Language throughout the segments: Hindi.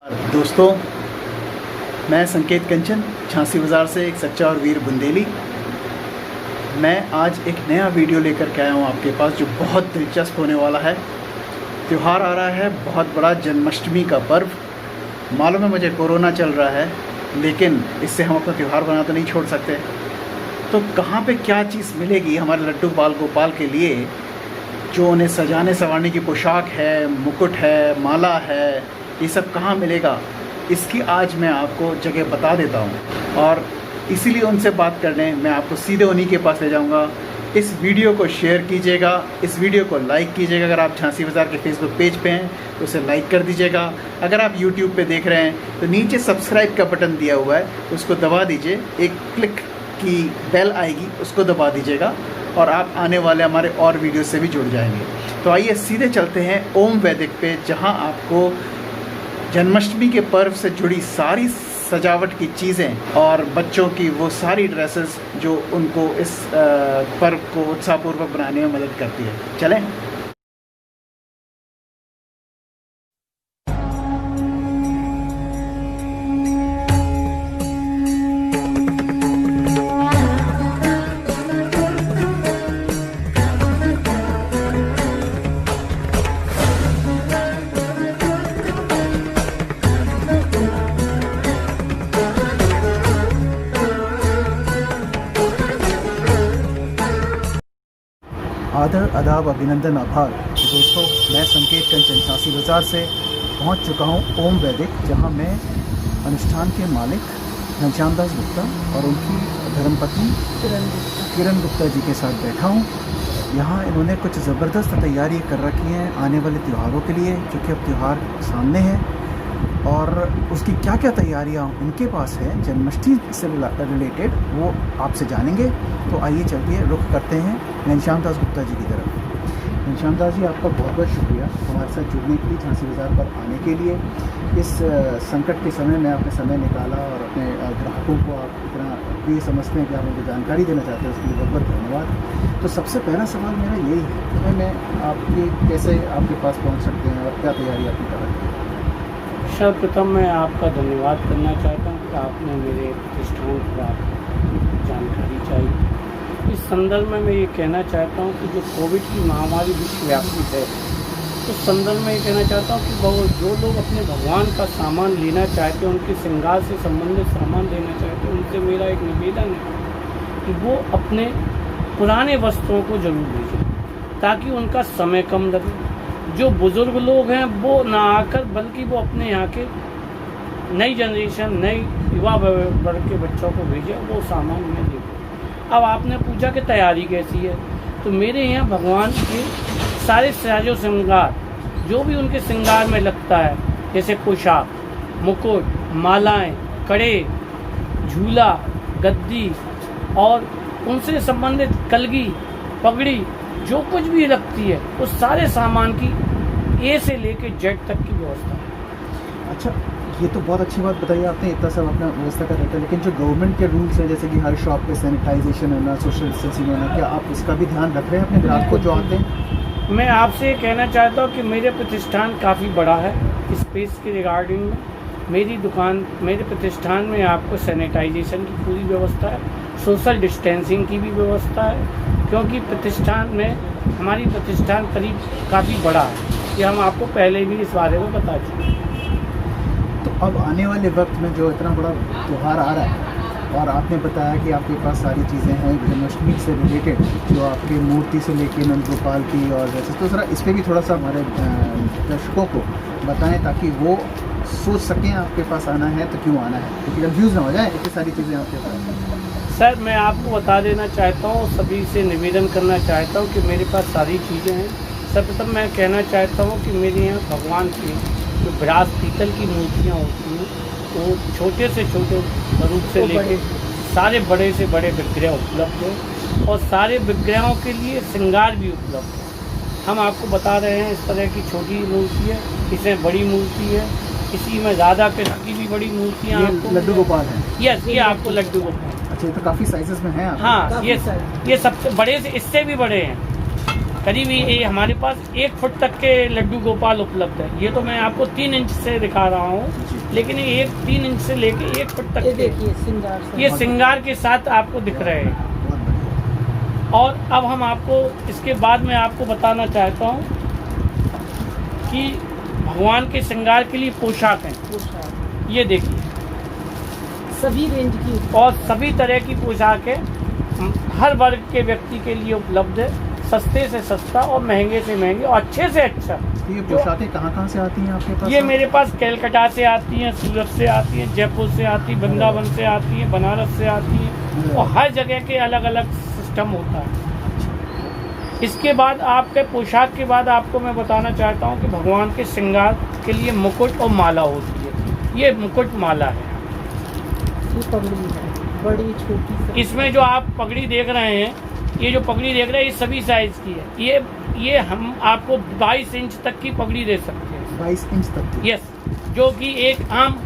दोस्तों, मैं संकेत कंचन झांसी बाज़ार से एक सच्चा और वीर बुंदेली। मैं आज एक नया वीडियो लेकर के आया हूँ आपके पास जो बहुत दिलचस्प होने वाला है। त्यौहार आ रहा है बहुत बड़ा, जन्माष्टमी का पर्व। मालूम है मुझे कोरोना चल रहा है, लेकिन इससे हम अपना त्यौहार बनाना तो नहीं छोड़ सकते। तो कहाँ पे क्या चीज़ मिलेगी हमारे लड्डू बाल गोपाल के लिए, जो उन्हें सजाने संवारने की पोशाक है, मुकुट है, माला है, ये सब कहाँ मिलेगा, इसकी आज मैं आपको जगह बता देता हूँ। और इसीलिए उनसे बात करने मैं आपको सीधे उन्हीं के पास ले जाऊँगा। इस वीडियो को शेयर कीजिएगा, इस वीडियो को लाइक कीजिएगा। अगर आप झांसी बाज़ार के फेसबुक पेज पे हैं तो उसे लाइक कर दीजिएगा। अगर आप यूट्यूब पे देख रहे हैं तो नीचे सब्सक्राइब का बटन दिया हुआ है, उसको दबा दीजिए। एक क्लिक की बेल आएगी, उसको दबा दीजिएगा और आप आने वाले हमारे और वीडियो से भी जुड़ जाएंगे। तो आइए सीधे चलते हैं ओम वैदिक पे, जहाँ आपको जन्माष्टमी के पर्व से जुड़ी सारी सजावट की चीज़ें और बच्चों की वो सारी ड्रेसेस जो उनको इस पर्व को उत्साहपूर्वक बनाने में मदद करती है। चलें। आदर, आदाब, अभिनंदन, आभार। दोस्तों, मैं संकेत कंचन झांसी बाज़ार से पहुंच चुका हूं ओम वैदिक, जहां मैं अनुष्ठान के मालिक घनश्याम दास गुप्ता और उनकी धर्मपत्नी किरण गुप्ता जी के साथ बैठा हूं। यहां इन्होंने कुछ ज़बरदस्त तैयारी कर रखी हैं आने वाले त्योहारों के लिए, क्योंकि अब त्यौहार सामने हैं। और उसकी क्या क्या तैयारियां उनके पास है जन्माष्टमी से रिलेटेड, वो आपसे जानेंगे। तो आइए चलिए रुख करते हैं घनश्याम दास गुप्ता जी की तरफ। घनश्याम दास जी, आपका बहुत बहुत शुक्रिया हमारे साथ जुड़ने के लिए, झांसी बाज़ार पर आने के लिए। इस संकट के समय में आपने समय निकाला और अपने ग्राहकों को आप इतना प्रिय समझते हैं कि आप उनको जानकारी देना चाहते हैं, उसके लिए बहुत बहुत धन्यवाद। तो सबसे पहला सवाल मेरा यही है कि मैं आपके कैसे आपके पास पहुँच सकते हैं और क्या तैयारी आपने कर रखी है? सर्वप्रथम मैं आपका धन्यवाद करना चाहता हूँ कि आपने मेरे प्रतिष्ठान पर जानकारी चाहिए। इस संदर्भ में मैं ये कहना चाहता हूँ कि जो कोविड की महामारी विश्वव्यापी है, उस संदर्भ में ये कहना चाहता हूँ कि वो जो लोग अपने भगवान का सामान लेना चाहते हैं, उनके श्रृंगार से संबंधित सामान लेना चाहते हैं, उनसे मेरा एक निवेदन है कि वो अपने पुराने वस्त्रों को जरूर भेजें, ताकि उनका समय कम लगे। जो बुज़ुर्ग लोग हैं वो ना आकर, बल्कि वो अपने यहाँ के नई जनरेशन, नई युवा वर्ग के बच्चों को भेजें, वो सामान में दे। अब आपने पूछा कि तैयारी कैसी है, तो मेरे यहाँ भगवान के सारे साजो श्रृंगार जो भी उनके श्रृंगार में लगता है, जैसे पोशाक, मुकुट, मालाएं, कड़े, झूला, गद्दी और उनसे संबंधित कलगी, पगड़ी, जो कुछ भी लगती है, उस सारे सामान की ए से लेके जेड तक की व्यवस्था है। अच्छा, ये तो बहुत अच्छी बात बताई आपने, इतना सब अपना व्यवस्था कर रहे थे। लेकिन जो गवर्नमेंट के रूल्स हैं, जैसे कि हर शॉप पे सैनिटाइजेशन होना, सोशल डिस्टेंसिंग होना, क्या आप इसका भी ध्यान रख रहे हैं अपने ग्राहक को जो आते हैं? मैं आपसे कहना चाहता हूँ कि मेरे प्रतिष्ठान काफ़ी बड़ा है। स्पेस के रिगार्डिंग में मेरी दुकान, मेरे प्रतिष्ठान में आपको सैनिटाइजेशन की पूरी व्यवस्था है, सोशल डिस्टेंसिंग की भी व्यवस्था है, क्योंकि प्रतिष्ठान में हमारी प्रतिष्ठान करीब काफ़ी बड़ा है, ये हम आपको पहले भी इस बारे में बता चुके। तो अब आने वाले वक्त में जो इतना बड़ा त्यौहार आ रहा है, और आपने बताया कि आपके पास सारी चीज़ें हैं जन्माष्टमी से रिलेटेड, जो आपकी मूर्ति से लेके नंद गोपाल की और जैसे, तो ज़रा इस पर भी थोड़ा सा हमारे दर्शकों को बताएं, ताकि वो सोच सकें आपके पास आना है तो क्यों आना है, क्योंकि कंफ्यूज ना हो जाए इतनी सारी चीज़ें आपके पास। सर, मैं आपको बता देना चाहता हूँ, सभी से निवेदन करना चाहता हूँ कि मेरे पास सारी चीज़ें हैं। सर्वप्रथम मैं कहना चाहता हूँ कि मेरे यहाँ भगवान की जो ब्रास पीतल की मूर्तियाँ होती हैं, वो छोटे से छोटे रूप से लेकर सारे बड़े से बड़े विग्रह उपलब्ध हैं, और सारे विग्रहों के लिए श्रृंगार भी उपलब्ध है। हम आपको बता रहे हैं, इस तरह की छोटी मूर्ति है, इसमें बड़ी मूर्ति है, इसी में राधा कृष्ण की भी बड़ी मूर्तियाँ आपको लड्डू गोपाल हैं। यस, ये आपको लड्डू गोपाल। अच्छा, ये तो काफ़ी साइजेस में हैं। हाँ, ये सबसे बड़े से, इससे भी बड़े हैं। करीब ये हमारे पास 1 फुट तक के लड्डू गोपाल उपलब्ध है। ये तो मैं आपको 3 इंच से दिखा रहा हूँ, लेकिन ये 3 इंच से लेके 1 फुट तक ये देखिए श्रृंगार से। ये श्रृंगार के साथ आपको दिख रहे हैं। बहुत बढ़िया। और अब हम आपको इसके बाद में आपको बताना चाहता हूँ कि भगवान के श्रृंगार के लिए पोशाक हैं। पोशाक ये देखिए, सभी रेंज की और सभी तरह की पोशाक है, हर वर्ग के व्यक्ति के लिए उपलब्ध है, सस्ते से सस्ता और महंगे से महंगे और अच्छे से अच्छा। तो ये पोशाकें कहाँ से आती हैं आपके पास? ये मेरे पास कलकत्ता से आती हैं, सूरत से आती हैं, जयपुर से आती, वृंदावन से आती हैं, बनारस से आती हैं, और हर जगह के अलग अलग सिस्टम होता है। इसके बाद आपके पोशाक के बाद आपको मैं बताना चाहता हूँ कि भगवान के श्रृंगार के लिए मुकुट और माला होती है। ये मुकुट माला है। ये पगड़ी है, बड़ी छोटी सी। इसमें जो आप पगड़ी देख रहे हैं, ये जो पगड़ी देख रहे हैं, ये सभी साइज की है। ये हम आपको 22 इंच तक की पगड़ी दे सकते हैं। 22 इंच तक की? यस, जो कि एक आम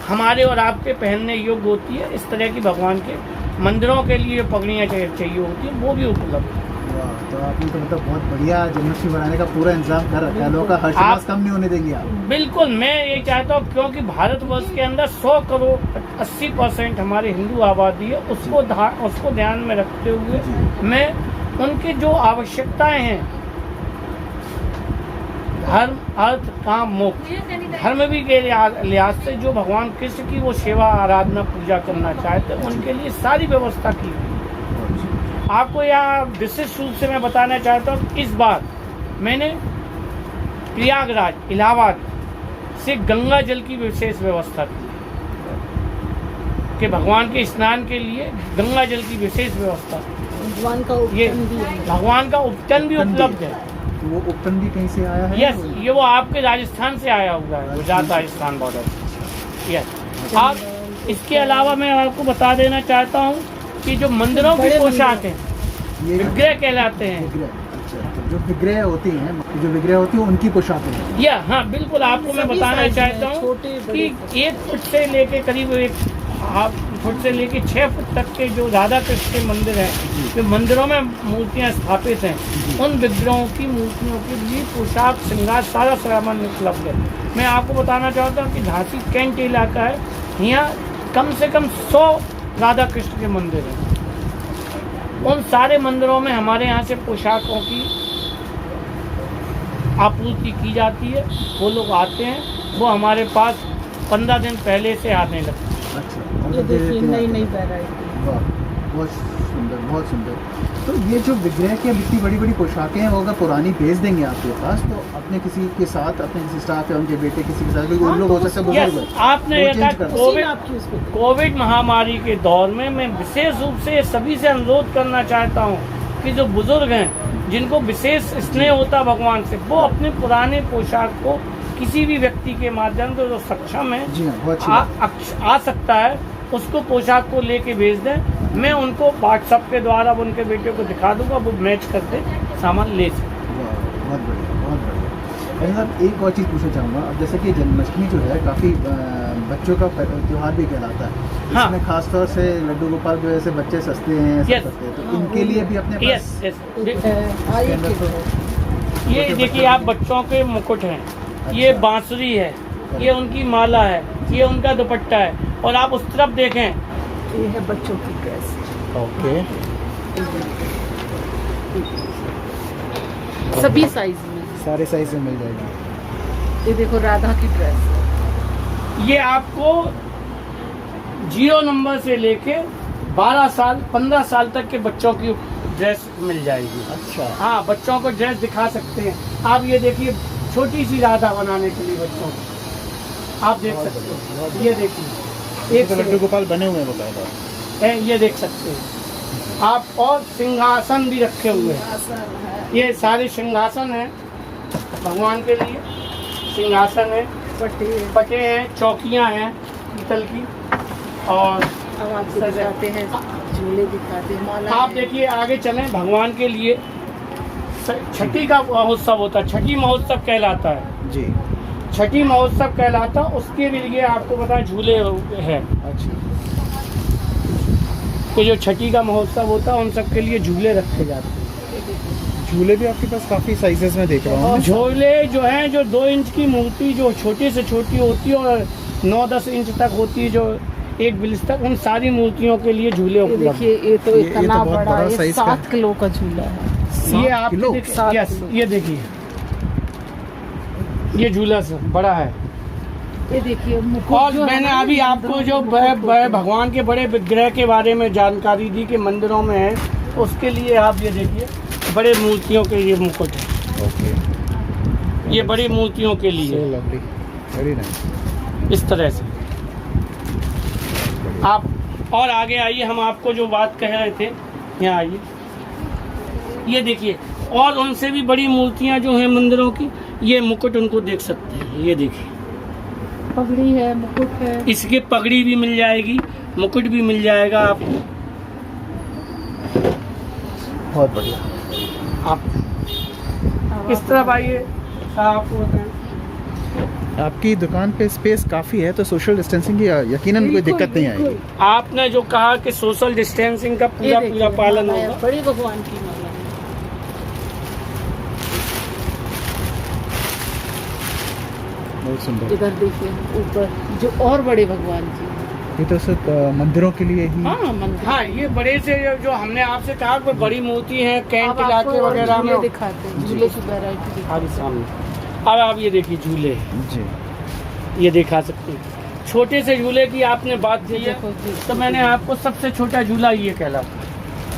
हमारे और आपके पहनने योग्य होती है। इस तरह की भगवान के मंदिरों के लिए जो पगड़ियाँ चाहिए होती हैं, वो भी उपलब्ध है। वाह, तो आपने तो मतलब बहुत बढ़िया जन्माष्टमी बनाने का पूरा इंतजाम कर रखा है। लोगों का हर्षोल्लास कम नहीं होने देंगे आप? बिल्कुल, मैं ये चाहता हूँ, क्योंकि भारतवर्ष के अंदर 100 करोड़ 80% हमारे हिंदू आबादी है, उसको ध्यान में रखते हुए मैं उनकी जो आवश्यकताएं हैं, धर्म अर्थ काम मोक्ष, धर्म भी के लिहाज से जो भगवान कृष्ण की वो सेवा आराधना पूजा करना चाहते हैं, उनके लिए सारी व्यवस्था की हुई। आपको यहाँ विशेष रूप से मैं बताना चाहता हूँ, इस बार मैंने प्रयागराज इलाहाबाद से गंगा जल की विशेष व्यवस्था की कि भगवान के स्नान के लिए गंगा जल की विशेष व्यवस्था। भगवान का ये उपटन भी है। भगवान का उपटन भी उपलब्ध है। तो वो उपटन भी कहीं से आया है? यस, ये वो आपके राजस्थान से आया हुआ है, गुजरात राजस्थान बॉर्डर। यस, आप इसके अलावा मैं आपको बता देना चाहता हूँ कि जो मंदिरों की पोशाक है, ये विग्रह कहलाते हैं। विग्रह, अच्छा, तो जो विग्रह होती हैं, उनकी पोशाकें हैं। या हाँ, बिल्कुल, आपको मैं सभी बताना साइज चाहता हैं, हूँ छोटे, बड़े कि 1 फुट से लेके करीब 1 फुट से लेके 6 फुट तक के जो राधा कृष्ण के मंदिर हैं, जो मंदिरों में मूर्तियाँ स्थापित हैं, उन विग्रहों की मूर्तियों के लिए पोशाक श्रृंगार सारा सामान उपलब्ध है। मैं आपको बताना चाहता हूँ कि झांसी कैंट इलाका है, यहाँ कम से कम 100 राधा कृष्ण के मंदिर हैं। उन सारे मंदिरों में हमारे यहाँ से पोशाकों की आपूर्ति की जाती है। वो लोग आते हैं, वो हमारे पास 15 दिन पहले से आने लगते हैं। अच्छा, ये देखिए नई वैरायटी। वाह, बहुत सुंदर, बहुत सुंदर। तो ये जो विग्रह की इतनी बड़ी बड़ी पोशाकें हैं, वो अगर पुरानी भेज देंगे आपके पास, तो अपने किसी के साथ, अपने किसी स्टाफ या उनके बेटे किसी के साथ, क्योंकि उन लोग हो सकते हैं बुजुर्ग यस, आपने वो change कर कहा कोविड महामारी के दौर में मैं विशेष रूप से सभी से अनुरोध करना चाहता हूँ कि जो बुजुर्ग हैं, जिनको विशेष स्नेह होता है भगवान से, वो अपने पुराने पोशाक को किसी भी व्यक्ति के माध्यम से जो सक्षम है, जी हाँ, बहुत अच्छी बात। आ सकता है, उसको पोशाक को लेके भेज दें। मैं उनको व्हाट्सएप के द्वारा उनके बेटे को दिखा दूंगा, वो मैच करके सामान ले सकते। वाह, बहुत बढ़िया, बहुत बढ़िया। भाई साहब, एक और चीज़ पूछना चाहूँगा। अब जैसे कि जन्माष्टमी जो है काफ़ी बच्चों का त्यौहार भी कहलाता है। हाँ। इसमें खासतौर से लड्डू गोपाल की वजह से बच्चे सस्ते हैं, ऐसा Yes. करते हैं, तो इनके लिए भी अपने यस पास यस, ये देखिए, आप बच्चों के मुकुट हैं, ये अच्छा। बांसुरी है, ये उनकी माला है, ये उनका दुपट्टा है, और आप उस तरफ देखें, ये है बच्चों की ड्रेस। ओके, सभी साइज में। सारे साइज में मिल जाएगी। ये देखो राधा की ड्रेस। ये आपको 0 नंबर से लेके 12 साल 15 साल तक के बच्चों की ड्रेस मिल जाएगी। अच्छा, हाँ, बच्चों को ड्रेस दिखा सकते हैं आप। ये देखिए, छोटी सी राधा बनाने के लिए बच्चों को आप देख सकते हो। ये देखिए, एक लड्डू गोपाल बने हुए हैं बकायदा। ये देख सकते हैं आप, और सिंहासन भी रखे हुए हैं। ये सारे सिंहासन हैं भगवान के लिए, सिंहासन है, पटे हैं, चौकियां हैं पीतल की, और अब आपको दिखाते हैं, झूले दिखाते हैं, माला आप है। देखिए, आगे चलें। भगवान के लिए छठी का महोत्सव होता है, छठी महोत्सव कहलाता है जी। छठी महोत्सव कहलाता, उसके लिए आपको पता है झूले हैं। अच्छा, तो जो छठी का महोत्सव होता है, उन सब के लिए झूले रखे जाते हैं। झूले भी आपके पास काफ़ी साइजेस में देख रहा हूँ मैं। झोले जो हैं, जो 2 इंच की मूर्ति जो छोटी से छोटी होती है और 9-10 इंच तक होती है, जो 1 बिल्स तक, उन सारी मूर्तियों के लिए झूले ये उपलब्ध देखिए, ये तो ये तो इतना बहुत बड़ा बड़ा है, साइज का 7 किलो का झूला है। ये आप किलो? यस, ये देखिए, ये झूला सर बड़ा है। ये देखिए मुकुट और जो है मैंने ना, अभी आपको जो भगवान के बड़े विग्रह के बारे में जानकारी दी कि मंदिरों में है, उसके लिए आप ये देखिए, बड़े मूर्तियों के ये मुकुट है। ओके, ये बड़ी मूर्तियों के लिए सो लवली, वेरी नाइस। इस तरह से आप और आगे आइए, हम आपको जो बात कह रहे थे, यहाँ आइए, ये देखिए, और उनसे भी बड़ी मूर्तियाँ जो हैं मंदिरों की, ये मुकुट उनको देख सकते हैं। ये देखिए, पगड़ी है, मुकुट है। इसकी पगड़ी भी मिल जाएगी, मुकुट भी मिल जाएगा आपको। बहुत बढ़िया। आप इस तरफ आइए, आपको बताएं। आपकी दुकान पे स्पेस काफ़ी है, तो सोशल डिस्टेंसिंग की यकीनन कोई बिल्कुल, दिक्कत नहीं बिल्कुल। आएगी। आपने जो कहा कि सोशल डिस्टेंसिंग का ये पूरा देखिए, पालन माला है, होगा। बड़ी भगवान की माला है। बहुत सुंदर। इधर देखिए ऊपर जो और बड़े भगवान जी हैं। ये तो सिर्फ मंदिरों के लिए ही। हाँ मंदिर। हाँ, ये बड़े से जो हमने आपसे कहा कि बड़ी मूर्ति है, कैंट अब आपको इलाके वगैरह में। झूले दिखाते हैं, झूले की वैरायटी दिखाते आगे सामने, अब आप ये देखिए झूले, जी, ये दिखा सकते हैं। छोटे से झूले की आपने बात की है, देखो जी। तो मैंने आपको सबसे छोटा झूला ये कहलाता है।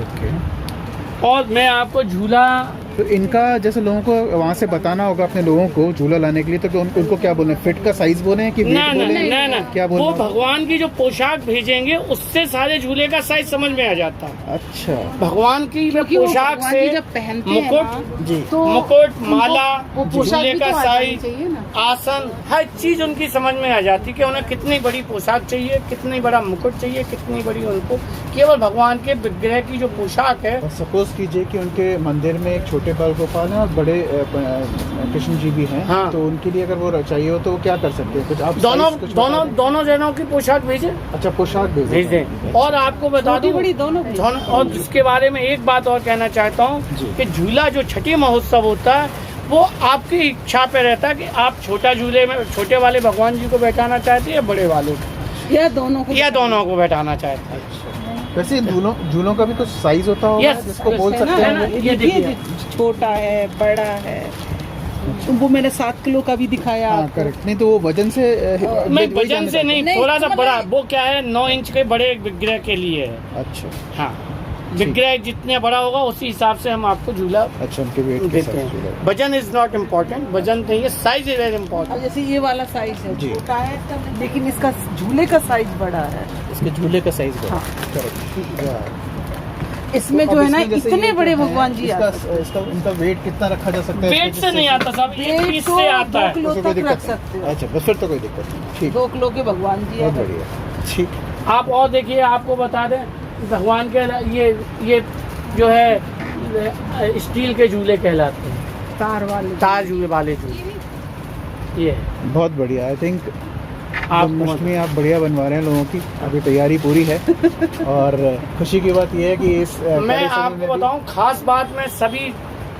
ओके। और मैं आपको झूला, तो इनका जैसे लोगों को वहाँ से बताना होगा अपने लोगों को झूला लाने के लिए, तो उनको क्या बोले, फिट का साइज बोले कि ना weight ना बोले? ना ना, क्या बोलना वो होगा? भगवान की जो पोशाक भेजेंगे उससे सारे झूले का साइज समझ में आ जाता है। अच्छा, भगवान की क्योंकि वो पोशाक भगवान से जी जब पहनते हैं मुकुट, ना, जी, तो मुकुट, उनको माला, वो पोशाक झूले भी का तो आ जानी साइज, चाहिए ना। आसन, हर चीज उनकी समझ में आ जाती कि उन्हें कितनी बड़ी पोशाक चाहिए, कितनी बड़ा मुकुट चाहिए, कितनी बड़ी उनको केवल भगवान के विग्रह की जो पोशाक है। और सपोज कीजिए कि उनके मंदिर में एक छोटे बाल गोपाल हैं और बड़े कृष्ण जी भी हैं, हाँ। तो उनके लिए अगर वो चाहिए हो तो वो क्या कर सकते हैं? कुछ आप दोनों size कुछ दोनों बता दें? दोनों जनों की पोशाक भेजे, अच्छा, पोशाक भेज भेज दें। और आपको बता छोटी दूं, बड़ी दोनों भेज दोनों, और इसके बारे में एक बात और कहना चाहता हूँ जी। कि झूला जो छठी महोत्सव होता है, वो आपकी इच्छा पे रहता है कि आप छोटा झूले में छोटे वाले भगवान जी को बैठाना चाहते हैं या बड़े वाले को, या दोनों को, या दोनों को बैठाना चाहते हैं। वैसे झूलों का भी कुछ साइज होता होगा Yes, जिसको yes, बोल है सकते ना, हैं है ना। वो? ये देखिए, छोटा है, बड़ा है। वो मैंने 7 किलो का भी दिखाया हाँ, आपको। करेक्ट। नहीं तो वो वजन से मैं वही वजन जानना से नहीं, नहीं, थोड़ा सा मतलब बड़ा, वो क्या है 9 इंच के बड़े विग्रह के लिए है। चाहता। अच्छा हाँ, विग्रह जितने बड़ा होगा उसी हिसाब से हम आपको झूला अच्छा, उनके वेट के देते साथ हैं। वजन इज नॉट इम्पोर्टेंट, वजन नहीं है, साइज इज वेरी अब इम्पोर्टेंट। जैसे ये वाला साइज है, जी। छोटा है लेकिन इसका झूले का साइज बड़ा है। इसके झूले का साइज हाँ। करेक्ट। इसमें जो है ना इतने बड़े भगवान जी आते हैं। इसका इनका वेट कितना रखा जा सकता है? वेट से नहीं आता साहब, एक वेट पीस तो से आता 2 है। किलो उससे कोई तक दिक्कत रख नहीं। सकते हो। अच्छा, बस फिर तो कोई दिक्कत नहीं। ठीक, 2 किलो के भगवान जी बहुत है। बढ़िया। ठीक, आप और देखिए, आपको बता दें, भगवान के ये जो है स्टील के झूले कहलाते हैं, तार वाले तार झूले वाले झूले। ये है। बहुत बढ़िया। आई थिंक आप जन्माष्टमी आप बढ़िया बनवा रहे हैं लोगों की, अभी तैयारी पूरी है। और खुशी की बात यह है कि इस मैं कार्य समय में आपको भी- बताऊं, खास बात मैं सभी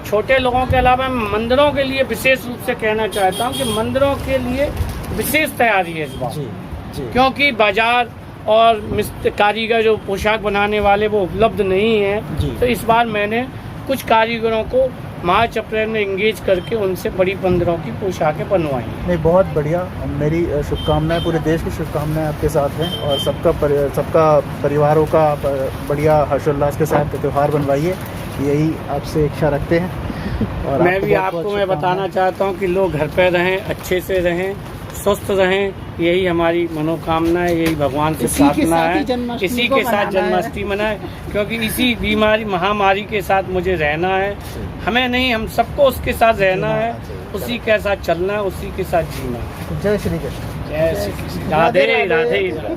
छोटे लोगों के अलावा मंदिरों के लिए विशेष रूप से कहना चाहता हूं कि मंदिरों के लिए विशेष तैयारी है इस बार, जी जी, क्योंकि बाजार और कारीगर जो पोशाक बनाने वाले वो उपलब्ध नहीं है। जी। तो इस बार मैंने कुछ कारीगरों को मार्च अप्रैल में एंगेज करके उनसे बड़ी मंदिरों की पोशाकें बनवाई हैं। नहीं, बहुत बढ़िया। मेरी शुभकामनाएं, पूरे देश की शुभकामनाएं आपके साथ हैं, और सबका परिवारों का बढ़िया हर्षोल्लास के साथ त्यौहार बनवाइए, यही आपसे इच्छा रखते हैं। और मैं भी बहुत-बहुत आपको मैं शुभकामनाएं। बताना चाहता हूं कि लोग घर पे रहें, अच्छे से रहें, स्वस्थ रहें, यही हमारी मनोकामना है, यही भगवान से इसी के प्रार्थना साथ ही है। जन्माष्टमी इसी को के साथ मनाना है। जन्माष्टमी मनाएं, क्योंकि इसी बीमारी महामारी के साथ मुझे रहना है। हमें नहीं, हम सबको उसके साथ रहना है, उसी के साथ चलना है, उसी के साथ जीना है। जय श्री कृष्ण। जय श्री कृष्ण। राधे राधे राधे।